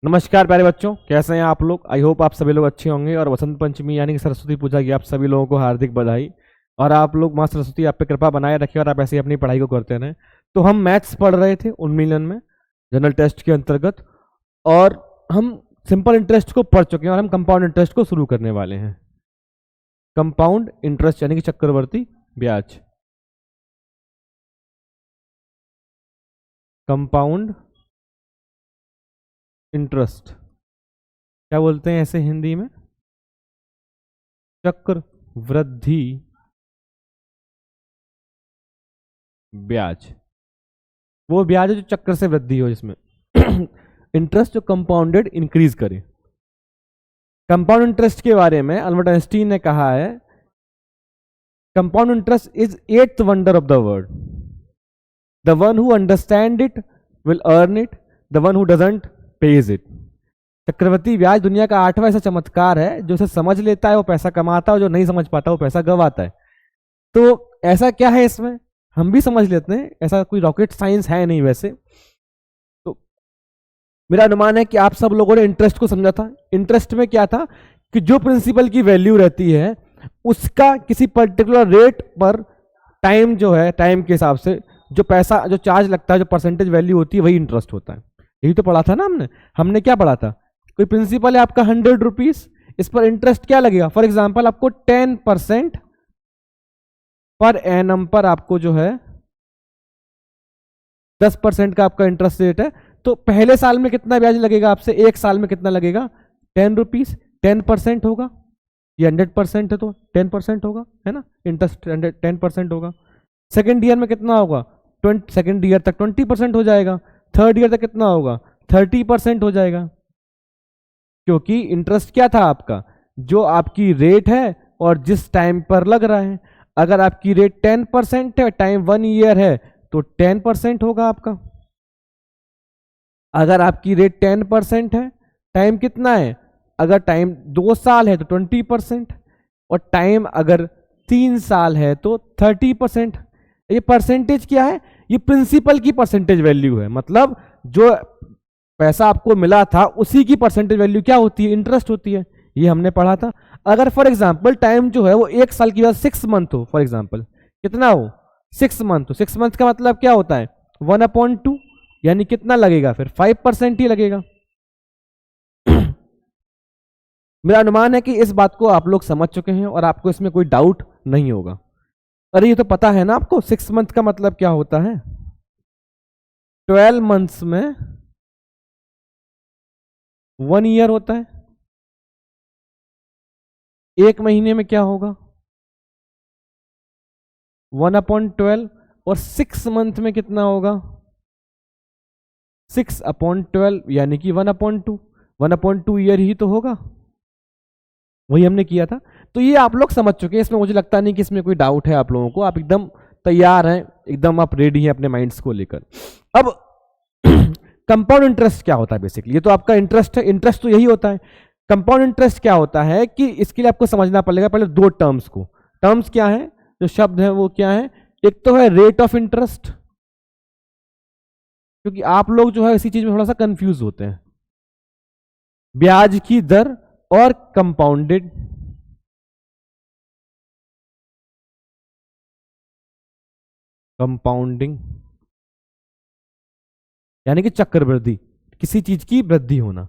नमस्कार प्यारे बच्चों, कैसे हैं आप लोग। आई होप आप सभी लोग अच्छे होंगे। और वसंत पंचमी यानी कि सरस्वती पूजा की आप सभी लोगों को हार्दिक बधाई। और आप लोग माँ सरस्वती आप पे कृपा बनाए रखे और आप ऐसे ही अपनी पढ़ाई को करते रहें। तो हम मैथ्स पढ़ रहे थे उन्मीलन में जनरल टेस्ट के अंतर्गत, और हम सिंपल इंटरेस्ट को पढ़ चुके हैं और हम कंपाउंड इंटरेस्ट को शुरू करने वाले हैं। कंपाउंड इंटरेस्ट यानी कि चक्रवर्ती ब्याज। कंपाउंड इंटरेस्ट क्या बोलते हैं ऐसे हिंदी में? चक्रवृद्धि ब्याज। वो ब्याज है जो चक्र से वृद्धि हो, जिसमें इंटरेस्ट जो कंपाउंडेड इंक्रीज करे। कंपाउंड इंटरेस्ट के बारे में अल्बर्ट आइंस्टीन ने कहा है, compound interest is eighth wonder of the world. The one who understand it will earn it, the one who doesn't pays it. चक्रवर्ती ब्याज दुनिया का 8वां ऐसा चमत्कार है, जो उसे समझ लेता है वो पैसा कमाता है, और जो नहीं समझ पाता वो पैसा गवाता है। तो ऐसा क्या है इसमें, हम भी समझ लेते हैं, ऐसा कोई रॉकेट साइंस है नहीं वैसे। तो मेरा अनुमान है कि आप सब लोगों ने इंटरेस्ट को समझा था। इंटरेस्ट में क्या था कि जो प्रिंसिपल की वैल्यू रहती है उसका किसी पर्टिकुलर रेट पर टाइम जो है, टाइम के हिसाब से जो पैसा जो चार्ज लगता है, जो परसेंटेज वैल्यू होती है, वही इंटरेस्ट होता है। यही तो पढ़ा था ना हमने क्या पढ़ा था? कोई प्रिंसिपल है आपका 100 रुपीज, इस पर इंटरेस्ट क्या लगेगा? फॉर एग्जाम्पल आपको 10% पर एनम पर आपको जो है 10% का आपका इंटरेस्ट रेट है। तो पहले साल में कितना ब्याज लगेगा आपसे? एक साल में कितना लगेगा? 10 रुपीज। 10% होगा, ये 100% है तो 10% होगा, है ना? इंटरेस्ट 10% होगा। सेकेंड ईयर में कितना होगा? सेकेंड ईयर तक 20% हो जाएगा। थर्ड ईयर तक कितना होगा? 30% हो जाएगा। क्योंकि इंटरेस्ट क्या था आपका? जो आपकी रेट है और जिस टाइम पर लग रहा है। अगर आपकी रेट 10% है, टाइम 1 ईयर है, तो 10% होगा आपका। अगर आपकी रेट 10% है, टाइम कितना है? अगर टाइम 2 साल है तो 20%, और टाइम अगर 3 साल है तो 30%। ये परसेंटेज क्या है? ये प्रिंसिपल की परसेंटेज वैल्यू है। मतलब जो पैसा आपको मिला था उसी की परसेंटेज वैल्यू क्या होती है? इंटरेस्ट होती है। ये हमने पढ़ा था। अगर फॉर एग्जांपल टाइम जो है वो 1 साल की बाद 6 मंथ हो, फॉर एग्जांपल कितना हो? 6 मंथ हो। 6 मंथ का मतलब क्या होता है? 1/2, यानी कितना लगेगा फिर? 5% ही लगेगा। मेरा अनुमान है कि इस बात को आप लोग समझ चुके हैं और आपको इसमें कोई डाउट नहीं होगा। अरे ये तो पता है ना आपको, 6 मंथ का मतलब क्या होता है? 12 मंथ्स में 1 ईयर होता है। एक महीने में क्या होगा? 1/12। और 6 मंथ में कितना होगा? 6/12, यानी कि 1/2। 1/2 ईयर ही तो होगा। वही हमने किया था। तो ये आप लोग समझ चुके हैं, इसमें मुझे लगता नहीं कि इसमें कोई डाउट है आप लोगों को। आप एकदम तैयार हैं, एकदम आप रेडी हैं अपने माइंड्स को लेकर। अब कंपाउंड इंटरेस्ट क्या होता है? बेसिकली ये तो आपका इंटरेस्ट है। इंटरेस्ट तो यही होता है। कंपाउंड इंटरेस्ट क्या होता है कि इसके लिए आपको समझना पड़ेगा पहले 2 टर्म्स को। टर्म्स क्या है, जो शब्द है वो क्या है? एक तो है रेट ऑफ इंटरेस्ट, क्योंकि आप लोग जो है इसी चीज में थोड़ा सा कंफ्यूज होते हैं। ब्याज की दर और कंपाउंडेड। कंपाउंडिंग यानी कि चक्रवृद्धि, किसी चीज की वृद्धि होना।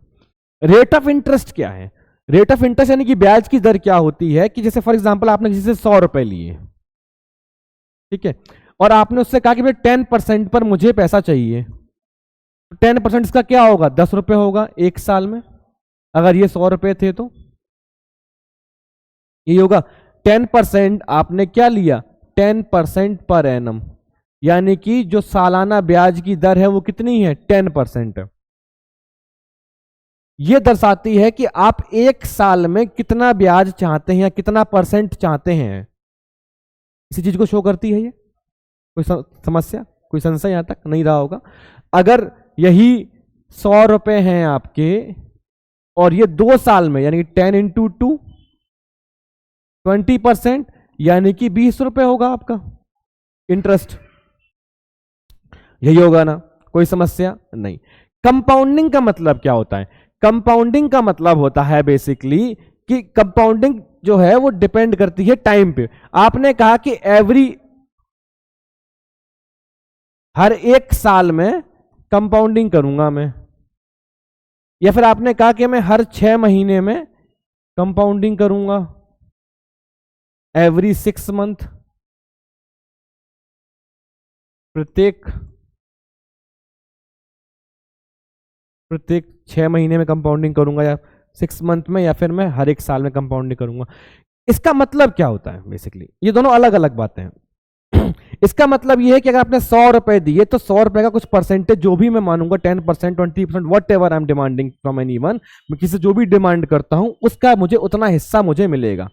रेट ऑफ इंटरेस्ट क्या है? रेट ऑफ इंटरेस्ट यानी कि ब्याज की दर क्या होती है कि जैसे फॉर एग्जांपल आपने किसी से 100 रुपए लिए, ठीक है, और आपने उससे कहा कि भाई 10% पर मुझे पैसा चाहिए। 10% इसका क्या होगा? 10 रुपए होगा एक साल में। अगर ये 100 रुपए थे तो ये होगा 10%। आपने क्या लिया? 10% पर एनम, यानी कि जो सालाना ब्याज की दर है वो कितनी है? 10% है। यह दर्शाती है कि आप एक साल में कितना ब्याज चाहते हैं या कितना परसेंट चाहते हैं। इसी चीज को शो करती है ये। कोई समस्या, कोई संशय यहां तक नहीं रहा होगा? अगर यही 100 रुपए हैं आपके और ये 2 साल में, यानी कि 10 × 2 20%, यानी कि 20 रुपए होगा आपका इंटरेस्ट। यही होगा ना? कोई समस्या नहीं। कंपाउंडिंग का मतलब क्या होता है? कंपाउंडिंग का मतलब होता है बेसिकली कि कंपाउंडिंग जो है वो डिपेंड करती है टाइम पे। आपने कहा कि हर एक साल में कंपाउंडिंग करूंगा मैं, या फिर आपने कहा कि मैं हर 6 महीने में कंपाउंडिंग करूंगा, एवरी 6 मंथ, प्रत्येक 6 महीने में कंपाउंडिंग करूंगा, या 6 मंथ में, या फिर मैं हर एक साल में कंपाउंडिंग करूंगा। इसका मतलब क्या होता है? बेसिकली ये दोनों अलग अलग बातें हैं। इसका मतलब ये है कि अगर आपने 100 रुपए दिए तो 100 रुपए का कुछ परसेंटेज जो भी मैं मानूंगा, 10%, 20%, what ever I am demanding from anyone, मैं किसी जो भी डिमांड करता हूं उसका मुझे उतना हिस्सा मुझे मिलेगा।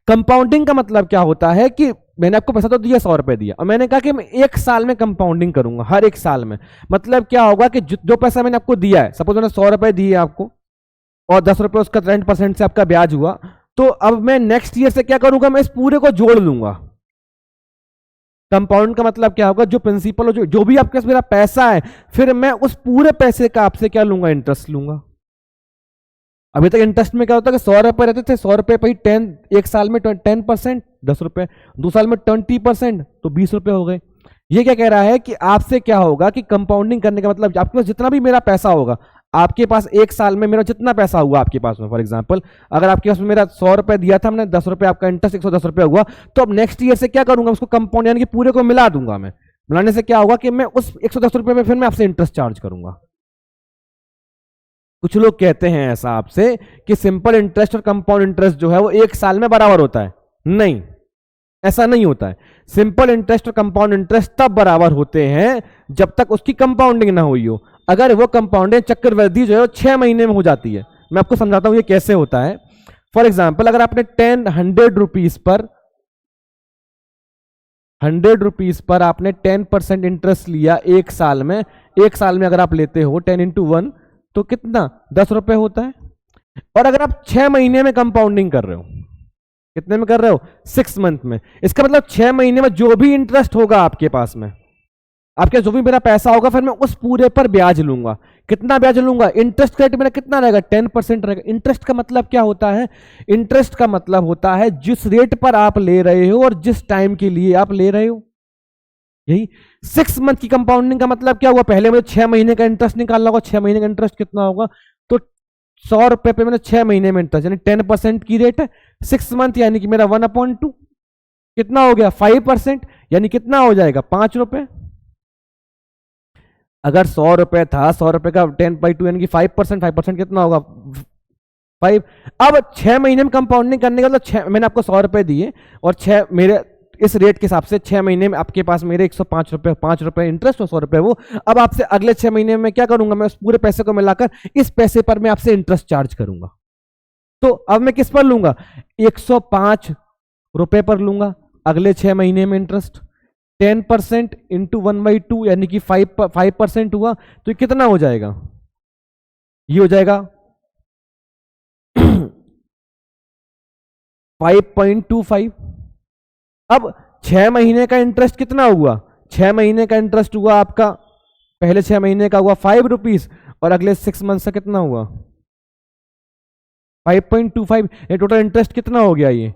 कंपाउंडिंग का मतलब क्या होता है कि मैंने आपको पैसा तो दिया, 100 रुपए दिया, और मैंने कहा कि मैं एक साल में कंपाउंडिंग करूंगा, हर एक साल में। मतलब क्या होगा कि जो पैसा मैंने आपको दिया है, सपोज मैंने 100 रुपए दिए आपको और 10 रुपए उसका 10% से आपका ब्याज हुआ, तो अब मैं नेक्स्ट ईयर से क्या करूंगा, मैं इस पूरे को जोड़ लूंगा। कंपाउंड का मतलब क्या होगा, जो प्रिंसिपल हो, जो भी आपके पास मेरा पैसा है, फिर मैं उस पूरे पैसे का आपसे क्या लूंगा, इंटरेस्ट लूंगा। अभी तक इंटरेस्ट में क्या होता है कि 100 रुपए रहते थे, 100 रुपए पर ही 10, एक साल में 10%, 10 रुपए, 2 साल में 20%, तो 20 रुपए हो गए। ये क्या कह रहा है कि आपसे क्या होगा कि कंपाउंडिंग करने का मतलब आपके पास जितना भी मेरा पैसा होगा, आपके पास एक साल में मेरा जितना पैसा हुआ आपके पास में, फॉर एग्जांपल अगर आपके पास में मेरा 100 रुपए दिया था मैंने, 10 रुपए आपका इंटरेस्ट, 110 रुपए हुआ, तो अब नेक्स्ट ईयर से क्या करूंगा, उसको कंपाउंड यानी कि पूरे को मिला दूंगा। मैं मिलाने से क्या होगा कि मैं उस 110 रुपए में फिर मैं आपसे इंटरेस्ट चार्ज करूंगा। कुछ लोग कहते हैं ऐसा आपसे कि सिंपल इंटरेस्ट और कंपाउंड इंटरेस्ट जो है वो एक साल में बराबर होता है। नहीं, ऐसा नहीं होता है। सिंपल इंटरेस्ट और कंपाउंड इंटरेस्ट तब बराबर होते हैं जब तक उसकी कंपाउंडिंग ना हुई हो। अगर वो कंपाउंडिंग चक्रवृद्धि जो है वो 6 महीने में हो जाती है। मैं आपको समझाता हूं ये कैसे होता है। फॉर एग्जाम्पल अगर आपने 100 रुपीज पर 100 रुपीज पर आपने 10% इंटरेस्ट लिया एक साल में, एक साल में अगर आप लेते हो 10 into 1 तो कितना, 10 रुपए होता है। और अगर आप 6 महीने में कंपाउंडिंग कर रहे हो, कितने में कर रहे हो, 6 मंथ में, इसका मतलब 6 महीने में जो भी इंटरेस्ट होगा आपके पास में, आपके जो भी मेरा पैसा होगा, फिर मैं उस पूरे पर ब्याज लूंगा। कितना ब्याज लूंगा, इंटरेस्ट रेट मेरा कितना रहेगा, 10% रहेगा। इंटरेस्ट का मतलब क्या होता है, इंटरेस्ट का मतलब होता है जिस रेट पर आप ले रहे हो और जिस टाइम के लिए आप ले रहे हो। यही 6 मंथ की कंपाउंडिंग का मतलब क्या हुआ, पहले मुझे 6 महीने का इंटरेस्ट निकालना होगा। 6 महीने का इंटरेस्ट कितना होगा, तो 100 रुपए पे मैंने 6 महीने में इंटरेस्ट, यानी 10% की रेट है। 6 मंथ यानी कि मेरा 1/2 कितना हो गया, 5%, यानी कितना हो जाएगा, 5 रुपए। अगर 100 रुपए था, 100 रुपए का 10/2 यानी कि 5%, 5% कितना होगा, 5। अब 6 महीने में कंपाउंडिंग करने का मतलब मैंने आपको 100 रुपए दिए और 6 मेरे इस रेट के हिसाब से 6 महीने में आपके पास मेरे 105 रुपए, 5 रुपए इंटरेस्ट और 100 रुपए वो। अब आपसे अगले 6 महीने में क्या करूंगा, मैं उस पूरे पैसे को मिलाकर इस पैसे पर मैं आपसे इंटरेस्ट चार्ज करूंगा। तो अब मैं किस पर लूंगा, 105 रुपए पर लूंगा अगले 6 महीने में इंटरेस्ट। 10% इंटू 1/2 यानी कि 5% हुआ, तो ये कितना हो जाएगा, ये हो जाएगा 5.25। अब 6 महीने का इंटरेस्ट कितना हुआ, 6 महीने का इंटरेस्ट हुआ आपका, पहले 6 महीने का हुआ 5 रुपीज और अगले 6 मंथ से कितना हुआ 5.25। ये टोटल इंटरेस्ट कितना हो गया, ये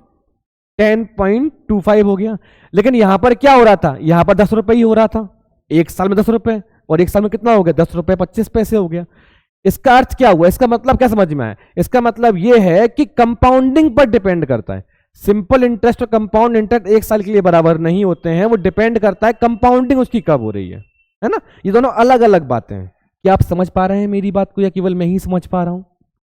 10.25 हो गया। लेकिन यहां पर क्या हो रहा था, यहां पर 10 रुपए ही हो रहा था, एक साल में 10 रुपए, और एक साल में कितना हो गया, 10 रुपए 25 पैसे हो गया। इसका अर्थ क्या हुआ, इसका मतलब क्या समझ में आया, इसका मतलब यह है कि कंपाउंडिंग पर डिपेंड करता है। सिंपल इंटरेस्ट और कंपाउंड इंटरेस्ट एक साल के लिए बराबर नहीं होते हैं, वो डिपेंड करता है कंपाउंडिंग उसकी कब हो रही है ना। ये दोनों अलग अलग बातें हैं। क्या आप समझ पा रहे हैं मेरी बात को, या केवल मैं ही समझ पा रहा हूं,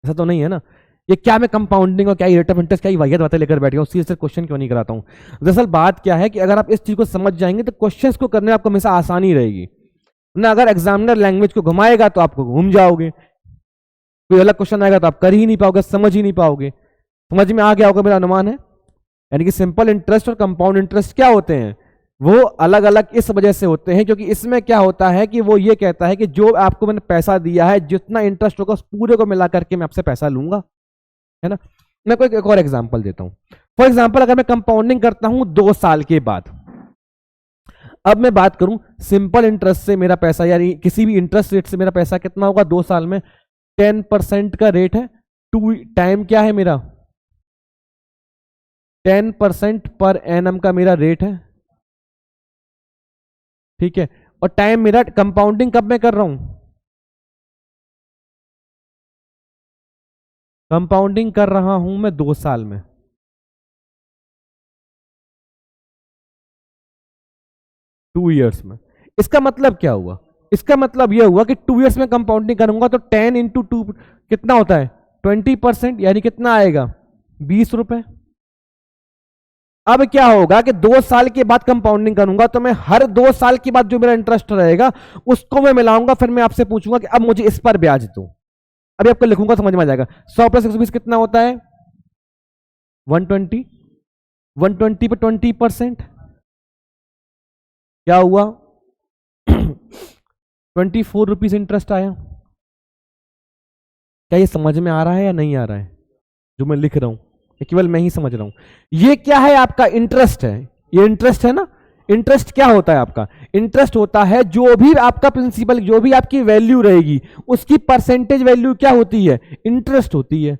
ऐसा तो नहीं है ना। ये क्या मैं कंपाउंडिंग और क्या रेट ऑफ इंटरेस्ट, क्या वाहियात बातें लेकर बैठ गया हूं, सीधे क्वेश्चन क्यों नहीं कराता हूं। दरअसल बात क्या है कि अगर आप इस चीज को समझ जाएंगे तो क्वेश्चंस को करने में आपको हमेशा आसानी रहेगी ना। अगर एग्जामिनर लैंग्वेज को घुमाएगा तो आपको घूम जाओगे, कोई अलग क्वेश्चन आएगा तो आप कर ही नहीं पाओगे, समझ ही नहीं पाओगे। समझ में आ गया होगा मेरा अनुमान है। यानी कि सिंपल इंटरेस्ट और कंपाउंड इंटरेस्ट क्या होते हैं, वो अलग अलग इस वजह से होते हैं क्योंकि इसमें क्या होता है कि वो ये कहता है कि जो आपको मैंने पैसा दिया है, जितना इंटरेस्ट होगा उस पूरे को मिला करके मैं आपसे पैसा लूंगा, है ना। मैं कोई एक और एग्जांपल देता हूं। फॉर एग्जांपल अगर मैं कंपाउंडिंग करता हूं 2 साल के बाद, अब मैं बात करूं सिंपल इंटरेस्ट से मेरा पैसा, यानी किसी भी इंटरेस्ट रेट से मेरा पैसा कितना होगा 2 साल में, 10% का रेट है, टू टाइम क्या है मेरा, 10% पर एनम का मेरा रेट है, ठीक है। और टाइम मेरा कंपाउंडिंग कब मैं कर रहा हूं, कंपाउंडिंग कर रहा हूं मैं 2 साल में, 2 ईयर्स में। इसका मतलब क्या हुआ, इसका मतलब यह हुआ कि 2 ईयर्स में कंपाउंडिंग करूंगा तो 10 इंटू 2 कितना होता है 20%, यानी कितना आएगा 20 रुपए। अब क्या होगा कि 2 साल के बाद कंपाउंडिंग करूंगा तो मैं हर 2 साल के बाद जो मेरा इंटरेस्ट रहेगा उसको मैं मिलाऊंगा, फिर मैं आपसे पूछूंगा कि अब मुझे इस पर ब्याज दो। अभी आपको लिखूंगा समझ में आ जाएगा। 100 प्लस 120 कितना होता है 120, 120 पे 20% क्या हुआ 24 रुपीज इंटरेस्ट आया। क्या ये समझ में आ रहा है या नहीं आ रहा है जो मैं लिख रहा हूं, केवल मैं ही समझ रहा हूं। ये क्या है आपका इंटरेस्ट है, ये इंटरेस्ट है ना। इंटरेस्ट क्या होता है आपका, इंटरेस्ट होता है जो भी आपका प्रिंसिपल, जो भी आपकी वैल्यू रहेगी उसकी परसेंटेज वैल्यू क्या होती है, इंटरेस्ट होती है।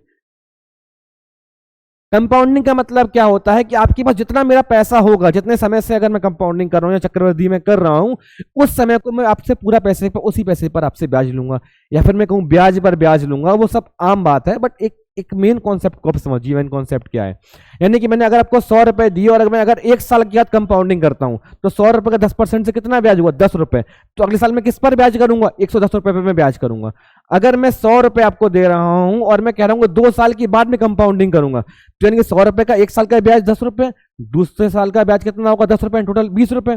कंपाउंडिंग का मतलब क्या होता है कि आपके पास जितना मेरा पैसा होगा, जितने समय से अगर मैं कंपाउंडिंग कर रहा हूं या चक्रवृद्धि में कर रहा हूं, उस समय को मैं आपसे पूरा पैसे पर, उसी पैसे पर आपसे ब्याज लूंगा, या फिर मैं कहूं ब्याज पर ब्याज लूंगा, वो सब आम बात है। बट एक मेन कॉन्सेप्ट को आप समझिए। मेन कॉन्सेप्ट क्या है, यानी कि मैंने अगर आपको 100 रुपए दिए और अगर 1 साल के बाद कंपाउंडिंग करता हूं तो 100 रुपए का 10% से कितना ब्याज हुआ 10 रुपए, तो अगले साल में किस पर ब्याज करूंगा 110 रुपए पे मैं ब्याज करूंगा। अगर मैं 100 रुपए आपको दे रहा हूं और मैं कह रहा हूं 2 साल के बाद में कंपाउंडिंग करूंगा, तो यानी कि 100 रुपए का 1 साल का ब्याज 10 रुपए, दूसरे साल का ब्याज कितना होगा 10 रुपए, टोटल 20 रुपए।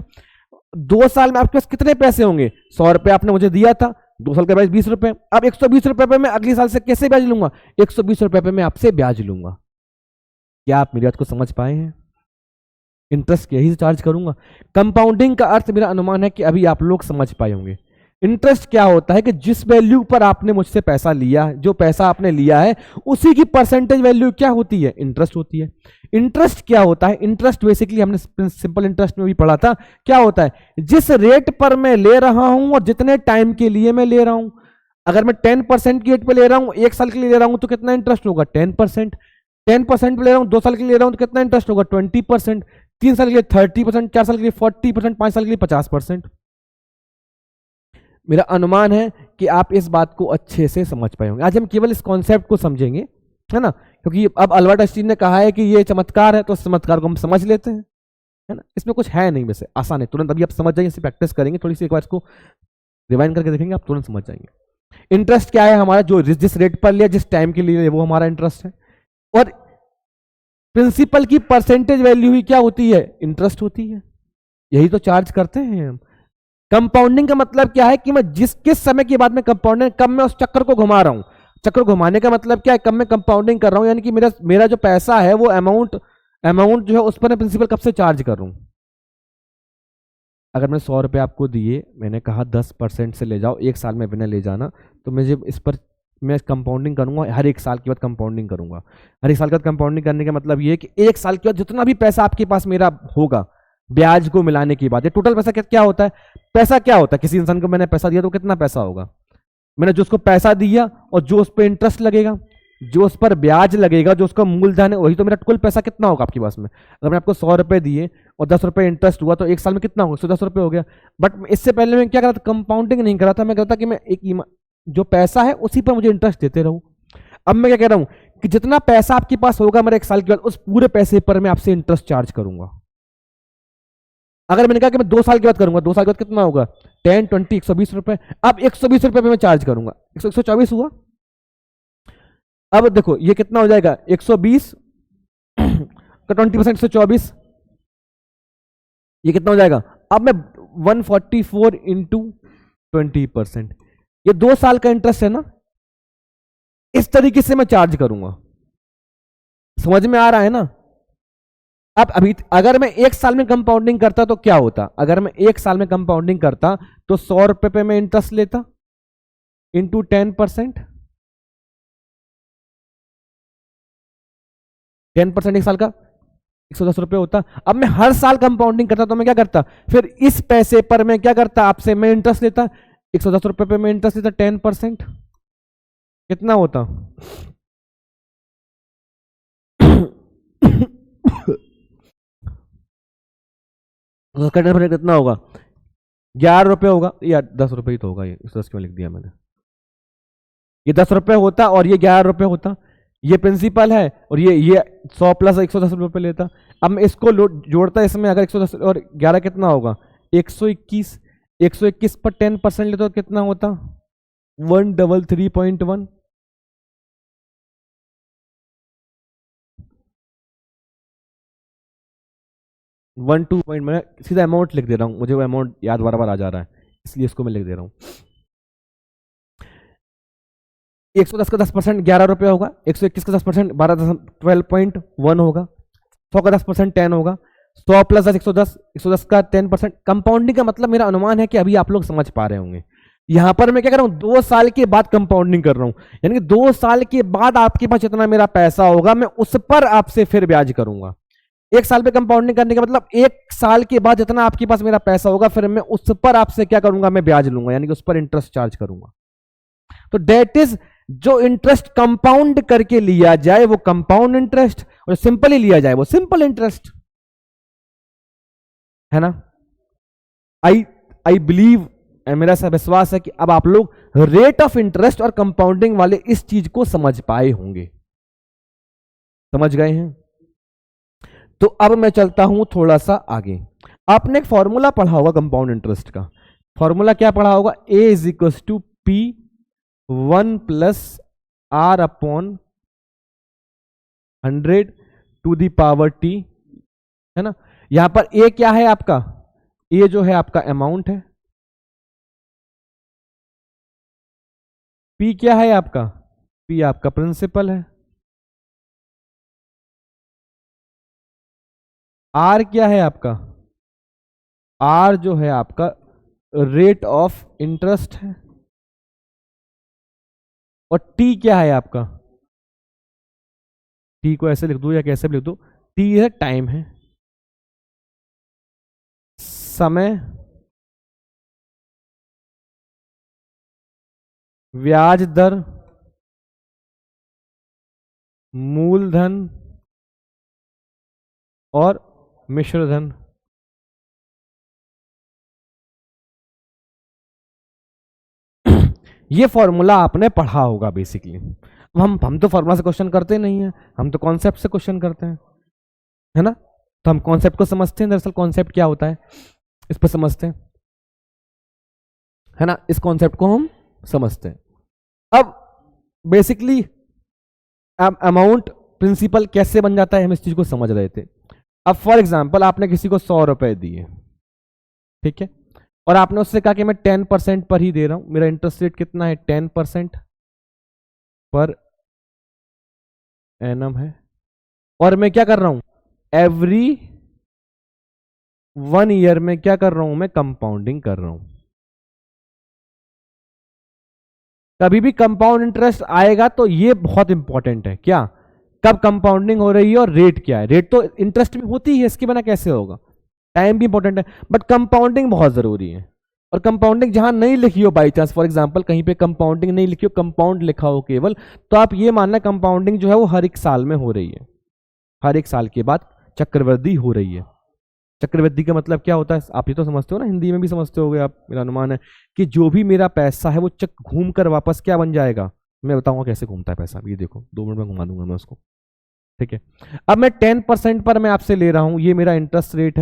2 साल में आपके पास कितने पैसे होंगे, 100 रुपए आपने मुझे दिया था, 2 साल का ब्याज 20 रुपए, अब 120 रुपए पे मैं अगले साल से कैसे ब्याज लूंगा 120 रुपए पे मैं आपसे ब्याज लूंगा। क्या आप मेरी बात को समझ पाए हैं, इंटरेस्ट यही से चार्ज करूंगा। कंपाउंडिंग का अर्थ मेरा अनुमान है कि अभी आप लोग समझ पाए होंगे। इंटरेस्ट क्या होता है कि जिस वैल्यू पर आपने मुझसे पैसा लिया, जो पैसा आपने लिया है उसी की परसेंटेज वैल्यू क्या होती है, इंटरेस्ट होती है। इंटरेस्ट क्या होता है, इंटरेस्ट बेसिकली हमने सिंपल इंटरेस्ट में भी पढ़ा था, क्या होता है जिस रेट पर मैं ले रहा हूं और जितने टाइम के लिए मैं ले रहा हूं। अगर मैं 10% की रेट पे ले रहा हूं, 1 साल के लिए ले रहा हूं तो कितना इंटरेस्ट होगा 10%, 10% पे ले रहा हूं 2 साल के लिए ले रहा हूं तो कितना इंटरेस्ट होगा 20%, 3 साल के लिए 30%, 4 साल के लिए 40%, 5 साल के लिए 50%। मेरा अनुमान है कि आप इस बात को अच्छे से समझ पाए होंगे। आज हम केवल इस कॉन्सेप्ट को समझेंगे, है ना, क्योंकि अब अल्बर्ट आइंस्टीन ने कहा है कि ये चमत्कार है, तो इस चमत्कार को हम समझ लेते हैं, है ना। इसमें कुछ है नहीं, वैसे आसान है, तुरंत अभी आप समझ जाएंगे, इसे प्रैक्टिस करेंगे थोड़ी सी, एक बार इसको रिवाइंड करके देखेंगे आप तुरंत समझ जाएंगे। इंटरेस्ट क्या है हमारा, जो जिस रेट पर लिया, जिस टाइम के लिए वो हमारा इंटरेस्ट है। और प्रिंसिपल की परसेंटेज वैल्यू ही क्या होती है, इंटरेस्ट होती है। यही तो चार्ज करते हैं हम। कंपाउंडिंग का मतलब क्या है कि मैं किस समय के बाद में कंपाउंडिंग, कब मैं उस चक्कर को घुमा रहा हूं। चक्कर घुमाने का मतलब क्या है, कब मैं कंपाउंडिंग कर रहा हूं, यानी कि मेरा जो पैसा है वो अमाउंट जो है उस पर मैं प्रिंसिपल कब से चार्ज कर रहा हूं। अगर मैं 100 रुपये आपको दिए, मैंने कहा 10% से ले जाओ, 1 साल में बिना ले जाना, तो मुझे इस पर मैं कंपाउंडिंग करूंगा, हर 1 साल के बाद कंपाउंडिंग करूंगा। हर 1 साल के बाद कंपाउंडिंग करने का मतलब ये है कि 1 साल के बाद जितना भी पैसा आपके पास मेरा होगा ब्याज को मिलाने की बात है, टोटल पैसा क्या होता है, पैसा क्या होता है, किसी इंसान को मैंने पैसा दिया तो कितना पैसा होगा, मैंने जो उसको पैसा दिया और जो उस पर इंटरेस्ट लगेगा, जो उस पर ब्याज लगेगा, जो उसका मूलधन है, वही तो मेरा कुल पैसा कितना होगा आपके पास में। अगर मैंने आपको 100 रुपए दिए और 10 रुपए इंटरेस्ट हुआ तो 1 साल में कितना होगा 110 रुपए हो गया। बट इससे पहले मैं क्या करा था, कंपाउंडिंग नहीं करा था, मैं करा था कि मैं जो पैसा है उसी पर मुझे इंटरेस्ट देते रहूं। अब मैं क्या कह रहा हूं कि जितना पैसा आपके पास होगा मेरे 1 साल के बाद, उस पूरे पैसे पर मैं आपसे इंटरेस्ट चार्ज करूंगा। अगर मैंने कहा कि मैं 2 साल के बाद करूंगा, 2 साल के बाद कितना होगा 10, 20, 120 रुपए। अब 120 रुपए पे मैं चार्ज करूंगा, 124 हुआ। अब देखो ये कितना हो जाएगा 120 का 20% 124, ये कितना हो जाएगा। अब मैं 144 इंटू 20%, ये 2 साल का इंटरेस्ट है ना, इस तरीके से मैं चार्ज करूंगा। समझ में आ रहा है ना। अब अभी अगर मैं 1 साल में कंपाउंडिंग करता तो क्या होता, अगर मैं 1 साल में कंपाउंडिंग करता तो 100 रुपए पे मैं इंटरेस्ट लेता इंटू 10%, 10% 1 साल का 110 रुपये होता। अब मैं हर साल कंपाउंडिंग करता तो मैं क्या करता, फिर इस पैसे पर मैं क्या करता, आपसे मैं इंटरेस्ट लेता। 110 रुपये पे मैं इंटरेस्ट लेता 10%, कितना होता? उसका 10% कितना होगा? 11 रुपये होगा, या 10 रुपये ही तो होगा, ये 10 क्यों लिख दिया मैंने? ये 10 रुपये होता और ये 11 रुपये होता। ये प्रिंसिपल है और ये 100 प्लस 110 रुपये लेता। अब मैं इसको जोड़ता इसमें, अगर 110 और 11 कितना होगा? 121। 121 पर 10% लेता तो कितना होता? 133.1। 12 पॉइंट, मैं सीधा अमाउंट लिख दे रहा हूँ, मुझे वो अमाउंट याद बार बार आ जा रहा है, इसलिए इसको मैं लिख दे रहा हूँ। 110 का 10% 11 रुपये होगा, 121 का 10% 12.1 होगा, 100 का 10% 10 होगा, 100 प्लस 10 110, 110 का 10%। कंपाउंडिंग का मतलब मेरा अनुमान है कि अभी आप लोग समझ पा रहे होंगे। यहां पर मैं क्या कर रहा हूं, 2 साल के बाद कंपाउंडिंग कर रहा हूं, यानी कि 2 साल के बाद आपके पास जितना मेरा पैसा होगा मैं उस पर आपसे फिर ब्याज करूंगा। 1 साल पे कंपाउंडिंग करने का मतलब 1 साल के बाद जितना आपके पास मेरा पैसा होगा फिर मैं उस पर आपसे क्या करूंगा, मैं ब्याज लूंगा, यानी कि उस पर इंटरेस्ट चार्ज करूंगा। तो डेट इज, जो इंटरेस्ट कंपाउंड करके लिया जाए वो कंपाउंड इंटरेस्ट, और सिंपली लिया जाए वो सिंपल इंटरेस्ट, है ना? आई आई बिलीव, मेरा ऐसा विश्वास है कि अब आप लोग रेट ऑफ इंटरेस्ट और कंपाउंडिंग वाले इस चीज को समझ पाए होंगे। समझ गए हैं? तो अब मैं चलता हूं थोड़ा सा आगे। आपने एक फॉर्मूला पढ़ा होगा कंपाउंड इंटरेस्ट का। फॉर्मूला क्या पढ़ा होगा? A is equal to P 1 plus R upon 100 to the power T, है ना? यहां पर ए क्या है आपका? ए जो है आपका अमाउंट है। पी क्या है आपका? पी आपका प्रिंसिपल है। आर क्या है आपका? आर जो है आपका रेट ऑफ इंटरेस्ट है। और टी क्या है आपका? टी को ऐसे लिख दो या कैसे भी लिख दो, टी है टाइम है, समय, ब्याज दर, मूलधन और मिश्रधन। ये फॉर्मूला आपने पढ़ा होगा बेसिकली। हम तो फॉर्मूला से क्वेश्चन करते नहीं है, हम तो कॉन्सेप्ट से क्वेश्चन करते हैं, है ना? तो हम कॉन्सेप्ट को समझते हैं, दरअसल कॉन्सेप्ट क्या होता है इस पर समझते हैं, है ना? इस कॉन्सेप्ट को हम समझते हैं। अब बेसिकली अमाउंट प्रिंसिपल कैसे बन जाता है हम इस चीज को समझ रहे थे। अब फॉर एग्जाम्पल आपने किसी को 100 रुपए दिए, ठीक है, और आपने उससे कहा कि मैं 10% पर ही दे रहा हूं, मेरा इंटरेस्ट रेट कितना है? 10% पर एनम है, और मैं क्या कर रहा हूं, एवरी 1 ईयर में क्या कर रहा हूं, मैं कंपाउंडिंग कर रहा हूं। कभी भी कंपाउंड इंटरेस्ट आएगा तो ये बहुत इंपॉर्टेंट है, क्या? कब कंपाउंडिंग हो रही है और रेट क्या है। रेट तो इंटरेस्ट में होती है, इसके बिना कैसे होगा। टाइम भी इंपॉर्टेंट है, बट कंपाउंडिंग बहुत जरूरी है। और कंपाउंडिंग जहां नहीं लिखी हो बाई चांस, फॉर एग्जांपल कहीं पे कंपाउंडिंग नहीं लिखी हो, कंपाउंड लिखा हो केवल, तो आप ये मानना कंपाउंडिंग जो है वो हर 1 साल में हो रही है, हर 1 साल के बाद चक्रवृद्धि हो रही है। चक्रवृद्धि का मतलब क्या होता है आप ये तो समझते हो ना, हिंदी में भी समझते होगे आप, मेरा अनुमान है कि जो भी मेरा पैसा है वो घूम कर वापस क्या बन जाएगा। मैं बताऊंगा कैसे घूमता है पैसा, ये देखो 2 मिनट में घुमा दूंगा मैं उसको, ठीक है। अब मैं 10% पर मैं आपसे ले रहा हूं, ये मेरा इंटरेस्ट रेट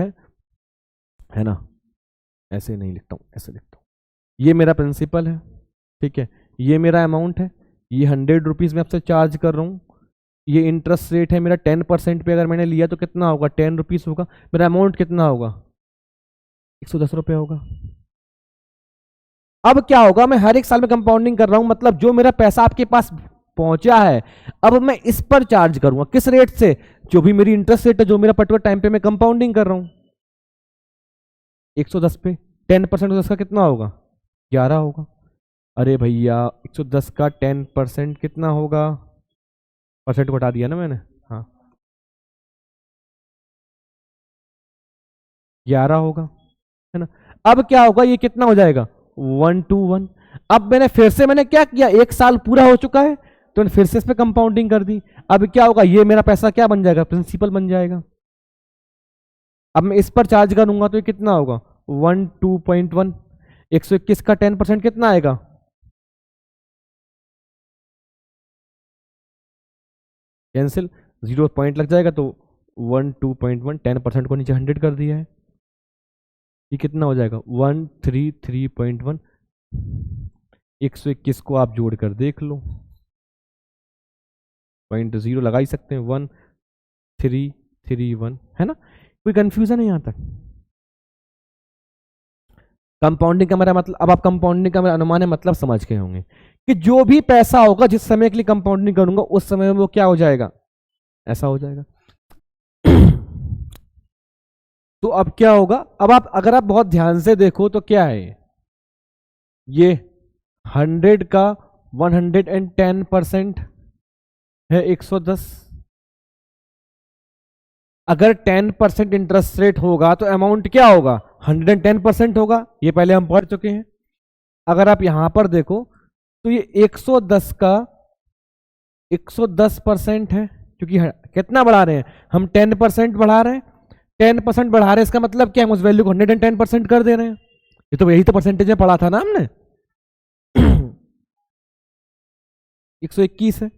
है ना? ऐसे नहीं लिखता हूं, ऐसे लिखता हूं, ये मेरा प्रिंसिपल है, ठीक है, ये मेरा अमाउंट है, ये 100 रुपीज में आपसे चार्ज कर रहा हूं, ये इंटरेस्ट रेट है मेरा 10% पे अगर मैंने लिया तो कितना होगा? 10 रुपीज होगा। मेरा अमाउंट कितना होगा? 110 रुपये होगा। अब क्या होगा, मैं हर 1 साल में कंपाउंडिंग कर रहा हूं, मतलब जो मेरा पैसा आपके पास पहुंचा है अब मैं इस पर चार्ज करूंगा, किस रेट से? जो भी मेरी इंटरेस्ट रेट है, जो मेरा पर्टिकुलर टाइम पे मैं कंपाउंडिंग कर रहा हूं, 110 पे 10% 10 का कितना होगा? 11 होगा। अरे भैया 110 का 10% कितना होगा? परसेंट को हटा दिया ना मैंने, हाँ, 11 होगा, है ना। अब क्या होगा, ये कितना हो जाएगा 121। अब मैंने क्या किया, 1 साल पूरा हो चुका है तो मैंने फिर से इस पे कंपाउंडिंग कर दी। अब क्या होगा, ये मेरा पैसा क्या बन जाएगा, प्रिंसिपल बन जाएगा। अब मैं इस पर चार्ज करूंगा तो ये कितना होगा 12.1। 121 का 10% कितना आएगा, कैंसिल, 0 पॉइंट लग जाएगा तो 12.1, 10% को नीचे 100 कर दिया है, ये कितना हो जाएगा 133.1। 121 को आप जोड़ कर देख लो, 0.0 लगा ही सकते हैं, 1331, है ना। कोई कंफ्यूजन है यहाँ तक। कंपाउंडिंग का मेरा मतलब, अब आप कंपाउंडिंग का मेरा अनुमान है मतलब समझ गए होंगे कि जो भी पैसा होगा जिस समय के लिए कंपाउंडिंग करूंगा उस समय में वो क्या हो जाएगा, ऐसा हो जाएगा। तो अब क्या होगा, अब आप अगर आप बहुत ध्यान से देखो तो क्या है, ये 100 का 110% है 110। अगर 10% इंटरेस्ट रेट होगा तो अमाउंट क्या होगा 110% होगा, ये पहले हम पढ़ चुके हैं। अगर आप यहां पर देखो तो ये 110 का 110% है, क्योंकि कितना बढ़ा रहे हैं हम, 10% बढ़ा रहे हैं। 10% बढ़ा रहे हैं इसका मतलब क्या है, उस वैल्यू को 110% कर दे रहे हैं। ये तो यही तो परसेंटेज में पढ़ा था ना हमने। 121 है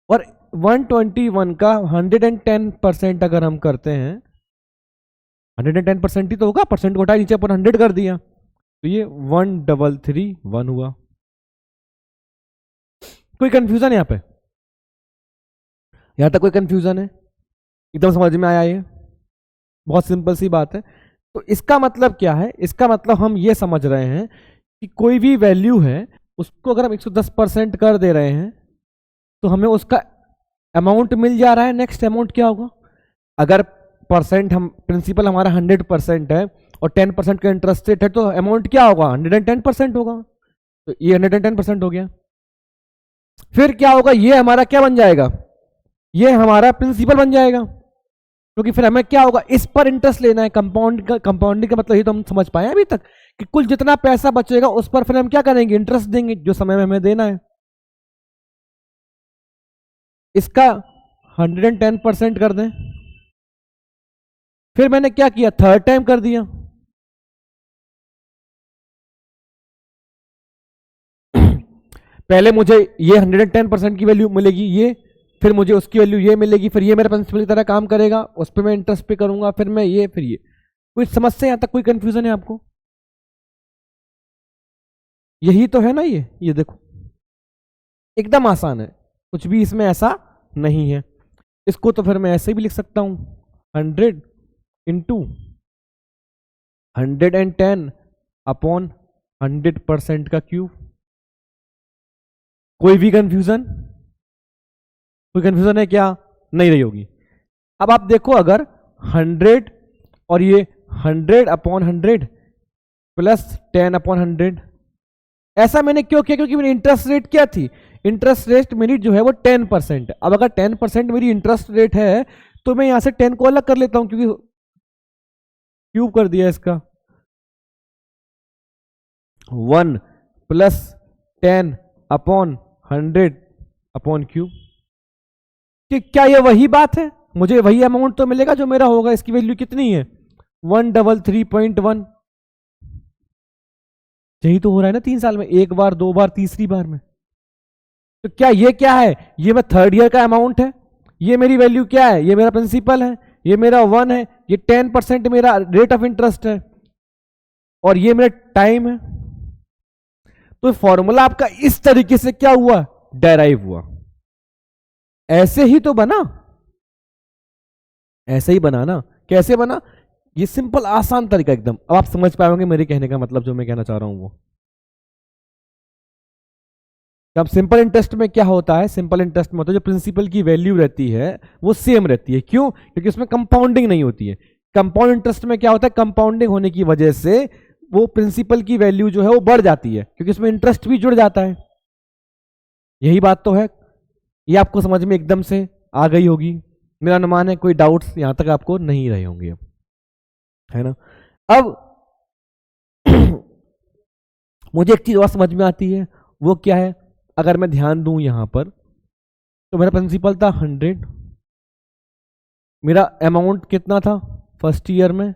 और 121 का 110% अगर हम करते हैं, 110% ही तो होगा, परसेंट को हटाए नीचे पर 100 कर दिया तो ये 1331 हुआ। कोई कंफ्यूजन यहाँ पे, यहां तक कोई कंफ्यूजन है, एकदम समझ में आया, ये बहुत सिंपल सी बात है। तो इसका मतलब क्या है, इसका मतलब हम ये समझ रहे हैं कि कोई भी वैल्यू है उसको अगर हम 110% कर दे रहे हैं तो हमें उसका अमाउंट मिल जा रहा है। नेक्स्ट अमाउंट क्या होगा, अगर परसेंट हम प्रिंसिपल हमारा 100% है और 10% का इंटरेस्ट रेट है तो अमाउंट क्या होगा 110% होगा, तो ये 110% हो गया। फिर क्या होगा, ये हमारा क्या बन जाएगा, ये हमारा प्रिंसिपल बन जाएगा, क्योंकि फिर हमें क्या होगा इस पर इंटरेस्ट लेना है। कंपाउंडिंग का मतलब ये तो हम समझ पाए अभी तक कि कुल जितना पैसा बचेगा उस पर फिर हम क्या करेंगे, इंटरेस्ट देंगे जो समय में हमें देना है। इसका 110% कर दें, फिर मैंने क्या किया, थर्ड टाइम कर दिया। पहले मुझे ये 110% की वैल्यू मिलेगी, ये फिर मुझे उसकी वैल्यू ये मिलेगी, फिर ये मेरे प्रिंसिपल की तरह काम करेगा, उस पर मैं इंटरेस्ट पे करूंगा, फिर मैं ये, फिर ये। कोई समस्या यहां तक, कोई कंफ्यूजन है आपको, यही तो है ना, ये देखो एकदम आसान है, कुछ भी इसमें ऐसा नहीं है। इसको तो फिर मैं ऐसे भी लिख सकता हूं 100 इंटू 110 अपॉन 100% का क्यूब। कोई भी कंफ्यूजन, कोई कंफ्यूजन है क्या, नहीं रही होगी। अब आप देखो अगर 100 और ये 100/100 प्लस 10/100, ऐसा मैंने क्यों किया, क्योंकि मेरी इंटरेस्ट रेट क्या थी, इंटरेस्ट रेट मेरी जो है वो 10%। अब अगर 10% मेरी इंटरेस्ट रेट है तो मैं यहां से 10 को अलग कर लेता हूं, क्योंकि क्यूब कर दिया इसका, 1 प्लस 10/100/क्यूब। कि क्या ये वही बात है, मुझे वही अमाउंट तो मिलेगा जो मेरा होगा। इसकी वैल्यू कितनी है 133.1। यही तो हो रहा है ना 3 साल में, एक बार, 2 बार, तीसरी बार में। तो क्या ये क्या है, ये मैं थर्ड ईयर का अमाउंट है, ये मेरी वैल्यू क्या है, ये मेरा प्रिंसिपल है, ये मेरा 1 है, ये 10% मेरा रेट ऑफ इंटरेस्ट है और ये मेरा टाइम है। तो फॉर्मूला आपका इस तरीके से क्या हुआ, डेराइव हुआ। ऐसे ही तो बना, ऐसे ही बना ना, कैसे बना, ये सिंपल आसान तरीका एकदम। अब आप समझ पाएंगे मेरे कहने का मतलब, जो मैं कहना चाह रहा हूं वो। अब सिंपल इंटरेस्ट में क्या होता है, सिंपल इंटरेस्ट में होता है जो प्रिंसिपल की वैल्यू रहती है वो सेम रहती है। क्यों, क्योंकि उसमें कंपाउंडिंग नहीं होती है। कंपाउंड इंटरेस्ट में क्या होता है, कंपाउंडिंग होने की वजह से वो प्रिंसिपल की वैल्यू जो है वो बढ़ जाती है, क्योंकि उसमें इंटरेस्ट भी जुड़ जाता है। यही बात तो है, ये आपको समझ में एकदम से आ गई होगी, मेरा अनुमान है। कोई डाउट्स यहां तक आपको नहीं रहे होंगे। है ना। अब मुझे एक चीज और समझ में आती है, वो क्या है, अगर मैं ध्यान दूं यहां पर, तो मेरा प्रिंसिपल था 100, मेरा अमाउंट कितना था फर्स्ट ईयर में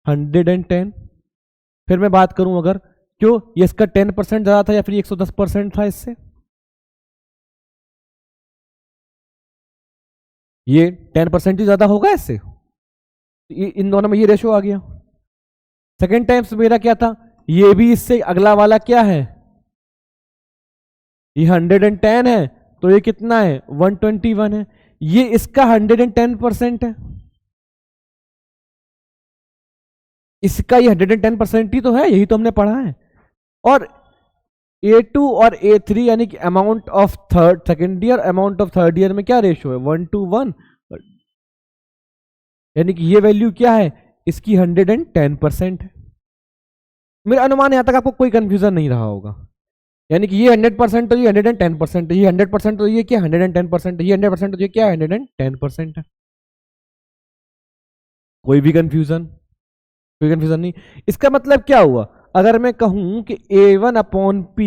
110। फिर मैं बात करूं अगर, क्यों ये इसका 10% ज्यादा था या फिर 110% था इससे, ये 10% ही ज्यादा होगा इससे, इन दोनों में ये रेशो आ गया। सेकेंड टाइम्स मेरा क्या था, ये भी इससे अगला वाला क्या है, ये 110 है, तो ये कितना है 121 है, ये इसका 110% है, इसका ये 110% ही तो है, यही तो हमने पढ़ा है। और A2 और A3 यानी कि amount of third second year amount of third year में क्या रेशियो है 1:1, यानी कि ये वैल्यू क्या है इसकी 110% है। मेरा अनुमान यहां तक आपको कोई कंफ्यूजन नहीं रहा होगा, यानी कि ये 100% तो ये 110% है, ये 100% तो ये क्या 110% है, ये 100% तो ये क्या 110% है। कोई भी कंफ्यूजन, कोई कंफ्यूजन नहीं। इसका मतलब क्या हुआ, अगर मैं कहूं कि A1/P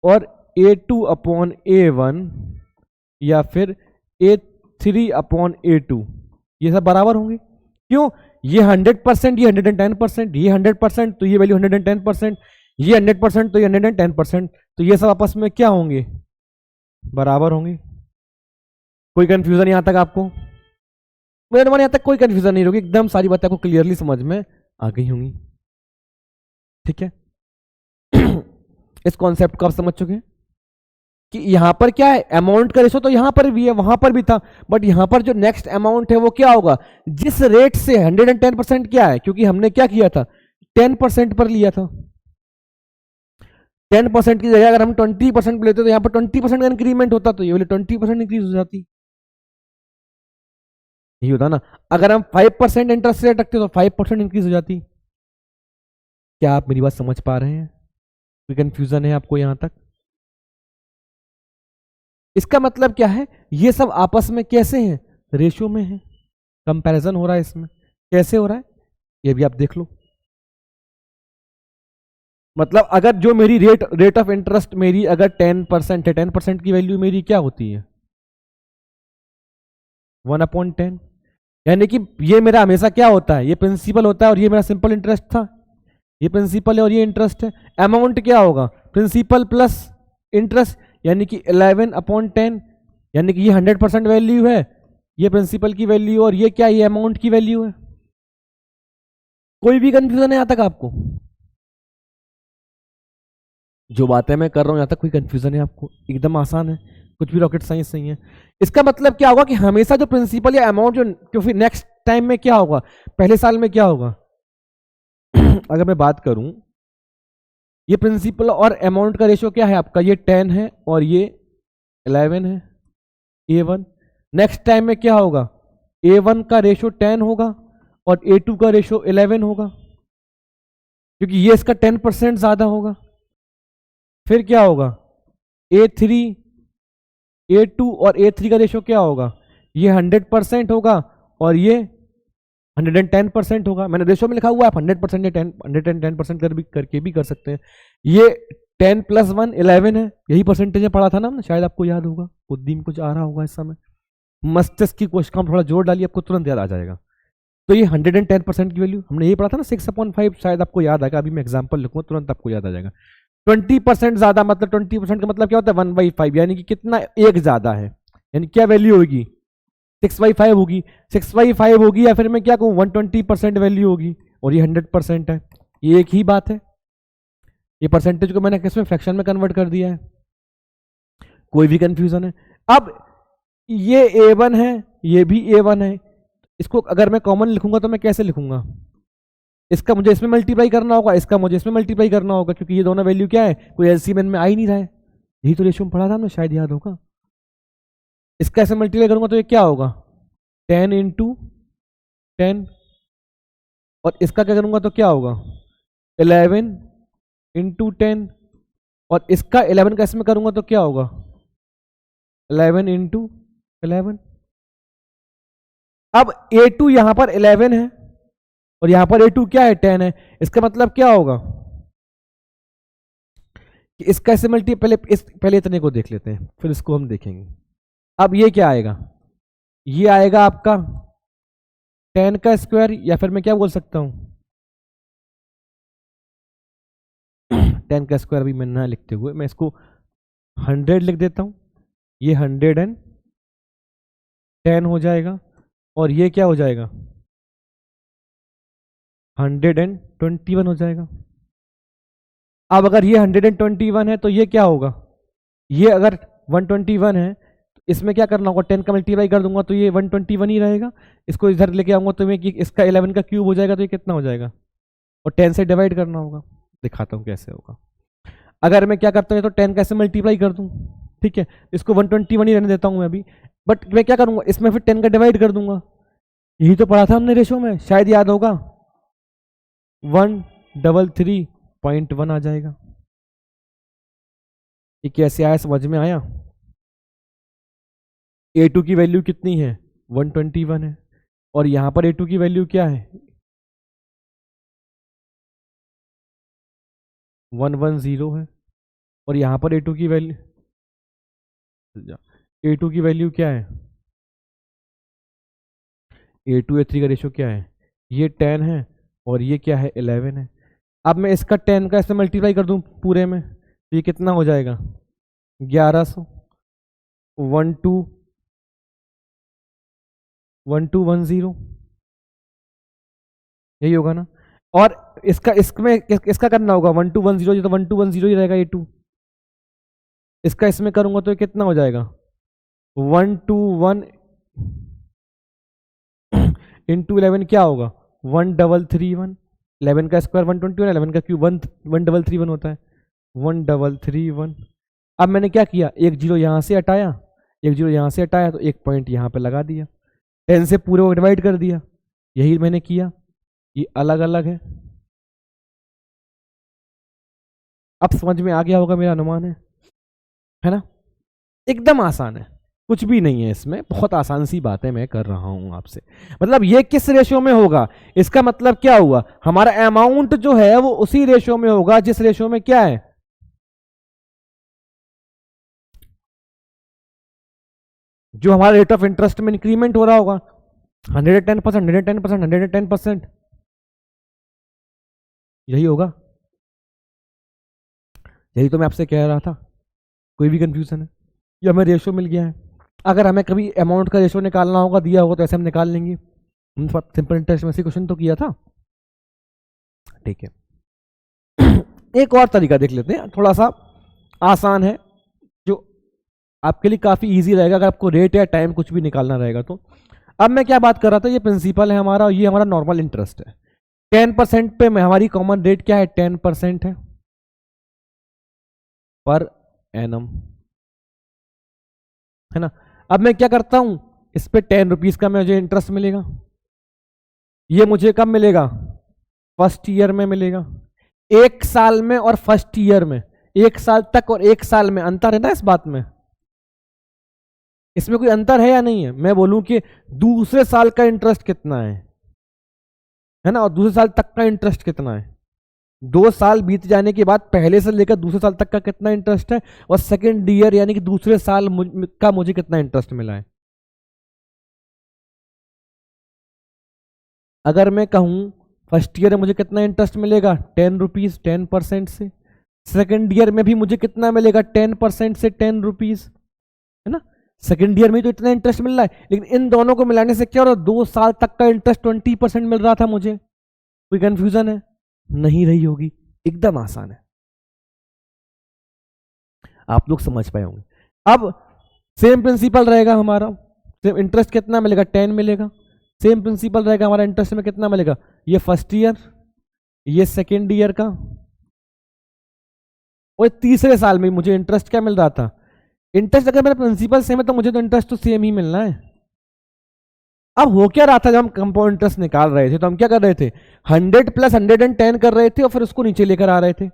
और A2/A1 या फिर A3/A2 ये सब बराबर होंगे, क्यों, ये 100%, ये 110%, ये 100% तो ये वैल्यू 110%, ये 100% तो ये 110%, तो ये सब आपस में क्या होंगे, बराबर होंगे। कोई कंफ्यूजन यहां तक आपको, मेरे अनुमान यहां तक कोई कंफ्यूजन नहीं होगी, एकदम सारी बातें आपको क्लियरली समझ में आ गई होंगी, ठीक है। इस कॉन्सेप्ट को आप समझ चुके हैं कि यहां पर क्या है, अमाउंट का रेशो तो यहां पर भी है, वहां पर भी था, बट यहां पर जो नेक्स्ट अमाउंट है वो क्या होगा, जिस रेट से 110% क्या है, क्योंकि हमने क्या किया था 10% पर लिया था, 10% की जगह अगर हम 20% लेते तो यहां पर 20% का इंक्रीमेंट होता, तो ये वाली 20% इंक्रीज हो जाती, यही होता ना। अगर हम 5% इंटरेस्ट रेट रखते तो 5% इंक्रीज हो जाती। क्या आप मेरी बात समझ पा रहे हैं, कोई कंफ्यूजन है आपको यहां तक। इसका मतलब क्या है, ये सब आपस में कैसे हैं, रेशियो में है, कंपैरिजन हो रहा है इसमें, कैसे हो रहा है ये भी आप देख लो। मतलब अगर जो मेरी रेट ऑफ इंटरेस्ट मेरी अगर 10% है, 10% की वैल्यू मेरी क्या होती है 1/10, यानी कि ये मेरा हमेशा क्या होता है, ये प्रिंसिपल होता है और ये मेरा सिंपल इंटरेस्ट था, ये प्रिंसिपल है और ये इंटरेस्ट है। अमाउंट क्या होगा, प्रिंसिपल प्लस इंटरेस्ट, यानी कि 11/10, यानी कि ये 100% वैल्यू है, ये प्रिंसिपल की वैल्यू और ये क्या, ये अमाउंट की वैल्यू है। कोई भी कंफ्यूजन है यहां तक आपको, जो बातें मैं कर रहा हूं यहां तक कोई कंफ्यूजन है आपको, एकदम आसान है, कुछ भी रॉकेट साइंस नहीं है। इसका मतलब क्या होगा कि हमेशा जो प्रिंसिपल या अमाउंट जो फिर नेक्स्ट टाइम में क्या होगा, पहले साल में क्या होगा अगर मैं बात करूं, ये प्रिंसिपल और अमाउंट का रेशियो क्या है आपका, ये 10 है और ये 11 है, A1। नेक्स्ट टाइम में क्या होगा, A1 का रेशियो 10 होगा और A2 का रेशियो 11 होगा, क्योंकि ये इसका 10% ज्यादा होगा। फिर क्या होगा, A3, A2 और A3 का रेशियो क्या होगा, ये 100% होगा और ये 110% होगा। मैंने रेशियो में लिखा हुआ है, आप 100% या 110% करके भी कर सकते हैं। ये 10 + 1 11 है, यही परसेंटेज में पढ़ा था ना हमने, शायद आपको याद होगा, बुद्धि में कुछ आ रहा होगा इस समय, मस्तिष्क की कोशिका में थोड़ा जोर डालिए, आपको तुरंत याद आ जाएगा। तो ये 110% की वैल्यू हमने ये पढ़ा था ना 6/5, शायद आपको याद आएगा, अभी मैं एग्जाम्पल लिखूंगा तुरंत आपको याद आ जाएगा। 20% ज्यादा, मतलब 20% का मतलब क्या होता है 1/5, यानी कि कितना, एक ज्यादा है, यानी क्या वैल्यू होगी 6/5 होगी, 6/5 होगी, या फिर मैं क्या कहूँ 120% वैल्यू होगी, और ये 100% है, ये एक ही बात है। ये परसेंटेज को मैंने किसमें, फ्रैक्शन में कन्वर्ट कर दिया है। कोई भी कंफ्यूजन है। अब ये A1 है, ये भी A1 है, इसको अगर मैं कॉमन लिखूंगा तो मैं कैसे लिखूंगा, इसका मुझे इसमें मल्टीप्लाई करना होगा, इसका मुझे इसमें मल्टीप्लाई करना होगा, क्योंकि ये दोनों वैल्यू क्या है, कोई एलसीएम में आ ही नहीं रहा है। यही तो रेशियो में पढ़ा था ना, शायद याद होगा। इसका ऐसे मल्टीप्लाई करूंगा तो ये क्या होगा 10 × 10, और इसका क्या करूंगा तो क्या होगा 11 × 10, और इसका 11 का इसमें करूंगा तो क्या होगा 11 × 11। अब A2 यहां पर 11 है और यहां पर A2 क्या है 10 है। इसका मतलब क्या होगा कि इसका ऐसे मल्टी पहले इतने को देख लेते हैं फिर इसको हम देखेंगे। अब ये क्या आएगा, ये आएगा आपका 10 का स्क्वायर, या फिर मैं क्या बोल सकता हूं 10 का स्क्वायर भी मैं ना लिखते हुए मैं इसको 100 लिख देता हूं। ये 110 हो जाएगा और ये क्या हो जाएगा 121 हो जाएगा। अब अगर ये 121 है तो ये क्या होगा, ये अगर 121 है तो इसमें क्या करना होगा 10 का मल्टीप्लाई कर दूंगा तो ये 121 ही रहेगा। इसको इधर लेके आऊंगा तो मैं इसका 11 का क्यूब हो जाएगा तो ये कितना हो जाएगा, और 10 से डिवाइड करना होगा। दिखाता हूँ कैसे होगा। अगर मैं क्या करता हूँ तो 10 कैसे मल्टीप्लाई कर दूँ, ठीक है, इसको 121 ही रहने देता हूँ मैं अभी, बट मैं क्या करूँगा इसमें फिर 10 का डिवाइड कर दूंगा। यही तो पढ़ा था हमने रेशो में, शायद याद होगा। 133.1 आ जाएगा। ये कैसे आया समझ में आया। A2 की वैल्यू कितनी है 121 है और यहां पर A2 की वैल्यू क्या है 110 है और यहां पर A2 की वैल्यू क्या है A2 A3 का रेशो क्या है, ये 10 है और ये क्या है 11 है। अब मैं इसका 10 का ऐसे मल्टीप्लाई कर दूं पूरे में तो ये कितना हो जाएगा 1100 1210 यही होगा ना। और इसका करना होगा 1210, तो 1210 ही रहेगा A2। इसका इसमें करूंगा तो ये कितना हो जाएगा 121 इंटू 11 क्या होगा 1331। 11 का स्क्वायर 121, 11 का क्यूब 1331 होता है 1331। अब मैंने क्या किया, एक जीरो यहां से हटाया, एक जीरो यहां से हटाया तो एक पॉइंट यहां पे लगा दिया, 10 से पूरे को डिवाइड कर दिया। यही मैंने किया, ये अलग अलग है। अब समझ में आ गया होगा मेरा अनुमान है ना। एकदम आसान है, कुछ भी नहीं है इसमें, बहुत आसान सी बातें मैं कर रहा हूं आपसे। मतलब ये किस रेशियो में होगा, इसका मतलब क्या हुआ, हमारा अमाउंट जो है वो उसी रेशियो में होगा जिस रेशियो में क्या है, जो हमारा रेट ऑफ इंटरेस्ट में इंक्रीमेंट हो रहा होगा 110%, 110%, 110%, यही होगा। यही तो मैं आपसे कह रहा था। कोई भी कंफ्यूजन है, ये हमें रेशियो मिल गया है। अगर हमें कभी अमाउंट का रेशियो निकालना होगा, दिया होगा तो ऐसे हम निकाल लेंगे। हम सिंपल इंटरेस्ट में से क्वेश्चन तो किया था, ठीक है। एक और तरीका देख लेते हैं, थोड़ा सा आसान है, जो आपके लिए काफी इजी रहेगा अगर आपको रेट या टाइम कुछ भी निकालना रहेगा तो। अब मैं क्या बात कर रहा था, ये प्रिंसिपल है हमारा, ये हमारा नॉर्मल इंटरेस्ट है। 10% पे हमारी कॉमन रेट क्या है 10% है पर एनम, है ना। अब मैं क्या करता हूं, इस पे 10 रुपीज का मुझे इंटरेस्ट मिलेगा। ये मुझे कब मिलेगा, फर्स्ट ईयर में मिलेगा। एक साल में और फर्स्ट ईयर में, एक साल तक और एक साल में अंतर है ना इस बात में, इसमें कोई अंतर है या नहीं है। मैं बोलूं कि दूसरे साल का इंटरेस्ट कितना है ना, और दूसरे साल तक का इंटरेस्ट कितना है। 2 साल बीत जाने के बाद पहले से लेकर दूसरे साल तक का कितना इंटरेस्ट है, और सेकेंड ईयर यानी कि दूसरे साल का मुझे कितना इंटरेस्ट मिला है। अगर मैं कहूं फर्स्ट ईयर में मुझे कितना इंटरेस्ट मिलेगा 10 रुपीज 10% से, सेकेंड ईयर में भी मुझे कितना मिलेगा 10% से 10 रुपीज, है ना। सेकेंड ईयर में तो इतना इंटरेस्ट मिल रहा है, लेकिन इन दोनों को मिलाने से क्या हो रहा है, 2 साल तक का इंटरेस्ट 20% मिल रहा था मुझे। कोई कंफ्यूजन है, नहीं रही होगी, एकदम आसान है, आप लोग समझ पाए होंगे। अब सेम प्रिंसिपल रहेगा हमारा, सेम इंटरेस्ट कितना मिलेगा 10 मिलेगा, सेम प्रिंसिपल रहेगा हमारा, इंटरेस्ट में कितना मिलेगा, ये फर्स्ट ईयर, ये सेकेंड ईयर का, और तीसरे साल में मुझे इंटरेस्ट क्या मिल रहा था। इंटरेस्ट अगर मेरा प्रिंसिपल सेम है तो मुझे तो इंटरेस्ट तो सेम ही मिलना है। अब हो क्या रहा था, जब हम कंपाउंड इंटरेस्ट निकाल रहे थे तो हम क्या कर रहे थे 100 प्लस 110 कर रहे थे और फिर उसको नीचे लेकर आ रहे थे।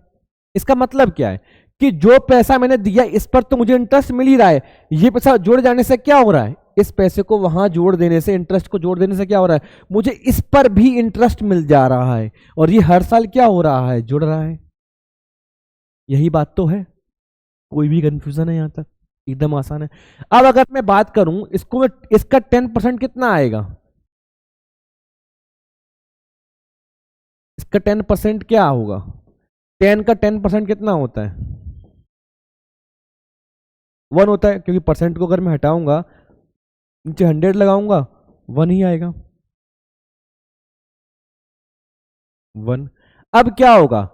इसका मतलब क्या है कि जो पैसा मैंने दिया इस पर तो मुझे इंटरेस्ट मिल ही रहा है, ये पैसा जोड़े जाने से क्या हो रहा है इस पैसे को वहां जोड़ देने से, इंटरेस्ट को जोड़ देने से क्या हो रहा है, मुझे इस पर भी इंटरेस्ट मिल जा रहा है, और ये हर साल क्या हो रहा है, जुड़ रहा है। यही बात तो है, कोई भी कंफ्यूजन है यहां तक, एकदम आसान है। अब अगर मैं बात करूं इसको, इसका 10% कितना आएगा, इसका 10% क्या होगा, 10 का 10% कितना होता है, 1 होता है, क्योंकि परसेंट को अगर मैं हटाऊंगा, नीचे 100 लगाऊंगा, 1 ही आएगा, 1। अब क्या होगा,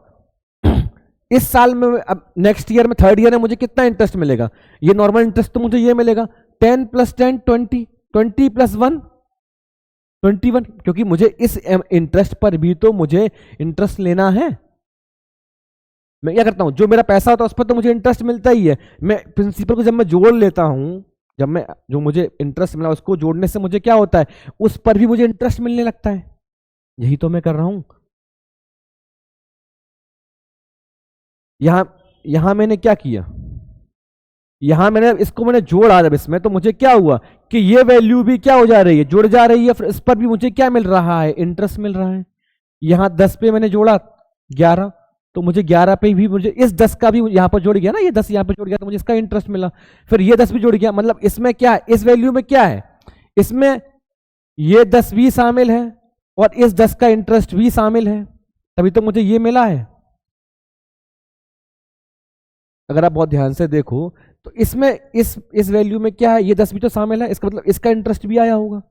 इस साल में, अब नेक्स्ट ईयर में, थर्ड ईयर में मुझे कितना इंटरेस्ट मिलेगा, ये नॉर्मल इंटरेस्ट तो मुझे ये मिलेगा 10 + 10 20, 20 + 1 21, क्योंकि मुझे इस इंटरेस्ट पर भी तो मुझे इंटरेस्ट लेना है। मैं क्या करता हूं, जो मेरा पैसा होता है उस पर तो मुझे इंटरेस्ट मिलता ही है, मैं प्रिंसिपल को जब मैं जोड़ लेता हूं, जब मैं, जो मुझे इंटरेस्ट मिला उसको जोड़ने से मुझे क्या होता है, उस पर भी मुझे इंटरेस्ट मिलने लगता है। यही तो मैं कर रहा हूं। यहां मैंने क्या किया, यहां मैंने इसको मैंने जोड़ा जब इसमें, तो मुझे क्या हुआ कि ये वैल्यू भी क्या हो जा रही है, जुड़ जा रही है, फिर इस पर भी मुझे क्या मिल रहा है, इंटरेस्ट मिल रहा है। यहां 10 पे मैंने जोड़ा 11, तो मुझे 11 पे भी मुझे इस 10 का भी यहां पर जुड़ गया ना, ये 10 यहां पर जुड़ गया, तो मुझे इसका इंटरेस्ट मिला, फिर ये 10 भी जुड़ गया। मतलब इसमें क्या है, इस वैल्यू में क्या है, इसमें ये 10 भी शामिल है और इस 10 का इंटरेस्ट भी शामिल है, तभी तो मुझे ये मिला है। अगर आप बहुत ध्यान से देखो तो इसमें इस वैल्यू में क्या है, ये 10 भी तो शामिल है, इसका मतलब इसका इंटरेस्ट भी आया होगा।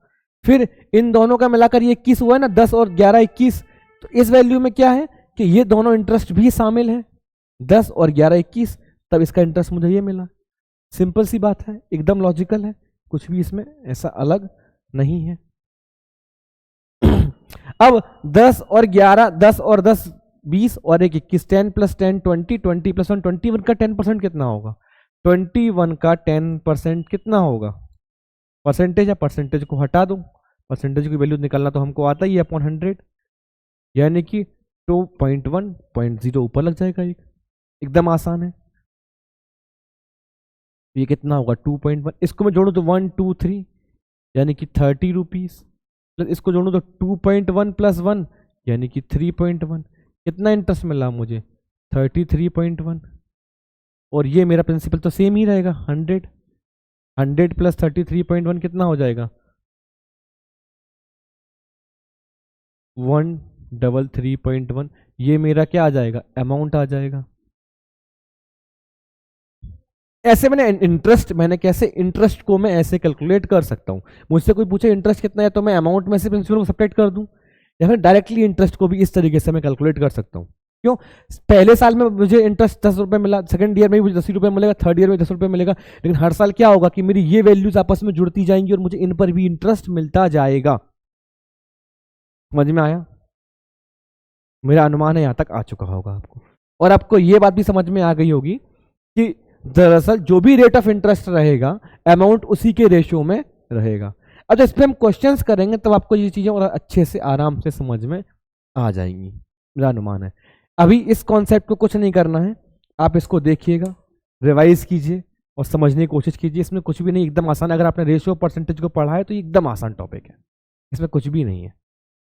फिर इन दोनों का मिलाकर ये 21 हुआ है ना, 10 और 11 21, तो इस वैल्यू में क्या है कि ये दोनों इंटरेस्ट भी शामिल है, 10 और 11 21, तब इसका इंटरेस्ट मुझे ये मिला। सिंपल सी बात है, एकदम लॉजिकल है, कुछ भी इसमें ऐसा अलग नहीं है। अब 10 और 11, 10 और 10 20 और 1 21, 10 + 10 20, 20 + 1 21 का 10% कितना होगा, 21 का 10% कितना होगा, परसेंटेज है, परसेंटेज को हटा दो, परसेंटेज की वैल्यू निकालना तो हमको आता ही है, अपॉन 100, यानी कि 2.1.0 ऊपर लग जाएगा, एकदम आसान है। ये कितना होगा 2.1, इसको मैं जोड़ू तो 1 2 3 यानी कि 30 रुपीज, इसको जोड़ू तो 2.1 + 1 यानी कि 3.1, कितना इंटरेस्ट मिला मुझे 33.1, और ये मेरा प्रिंसिपल तो सेम ही रहेगा 100 + 33.1 कितना हो जाएगा 133.1, ये मेरा क्या आ जाएगा, अमाउंट आ जाएगा। ऐसे मैंने कैसे इंटरेस्ट को मैं ऐसे कैलकुलेट कर सकता हूं, मुझसे कोई पूछे इंटरेस्ट कितना है तो मैं अमाउंट में से प्रिंसिपल को सेपरेट कर दूं, या फिर डायरेक्टली इंटरेस्ट को भी इस तरीके से मैं कैलकुलेट कर सकता हूं। क्यों, पहले साल में मुझे इंटरेस्ट 10 रुपये मिला, सेकंड ईयर में भी मुझे 10 रुपये मिलेगा, थर्ड ईयर में 10 रुपये मिलेगा, लेकिन हर साल क्या होगा कि मेरी ये वैल्यूज आपस में जुड़ती जाएंगी और मुझे इन पर भी इंटरेस्ट मिलता जाएगा। समझ में आया, मेरा अनुमान है यहां तक आ चुका होगा आपको, और आपको ये बात भी समझ में आ गई होगी कि दरअसल जो भी रेट ऑफ इंटरेस्ट रहेगा, अमाउंट उसी के रेशियो में रहेगा। अब जब इस पर हम क्वेश्चंस करेंगे तब आपको ये चीजें और अच्छे से आराम से समझ में आ जाएंगी, मेरा अनुमान है। अभी इस कॉन्सेप्ट को कुछ नहीं करना है, आप इसको देखिएगा, रिवाइज कीजिए और समझने की कोशिश कीजिए, इसमें कुछ भी नहीं, एकदम आसान। अगर आपने रेशियो परसेंटेज को पढ़ा है तो ये एकदम आसान टॉपिक है, इसमें कुछ भी नहीं है,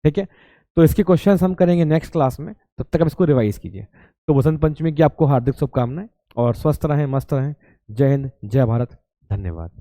ठीक है। तो इसके क्वेश्चंस हम करेंगे नेक्स्ट क्लास में, तब तक आप इसको रिवाइज कीजिए। तो बसंत पंचमी की आपको हार्दिक शुभकामनाएं, और स्वस्थ रहें, मस्त रहें। जय हिंद, जय भारत, धन्यवाद।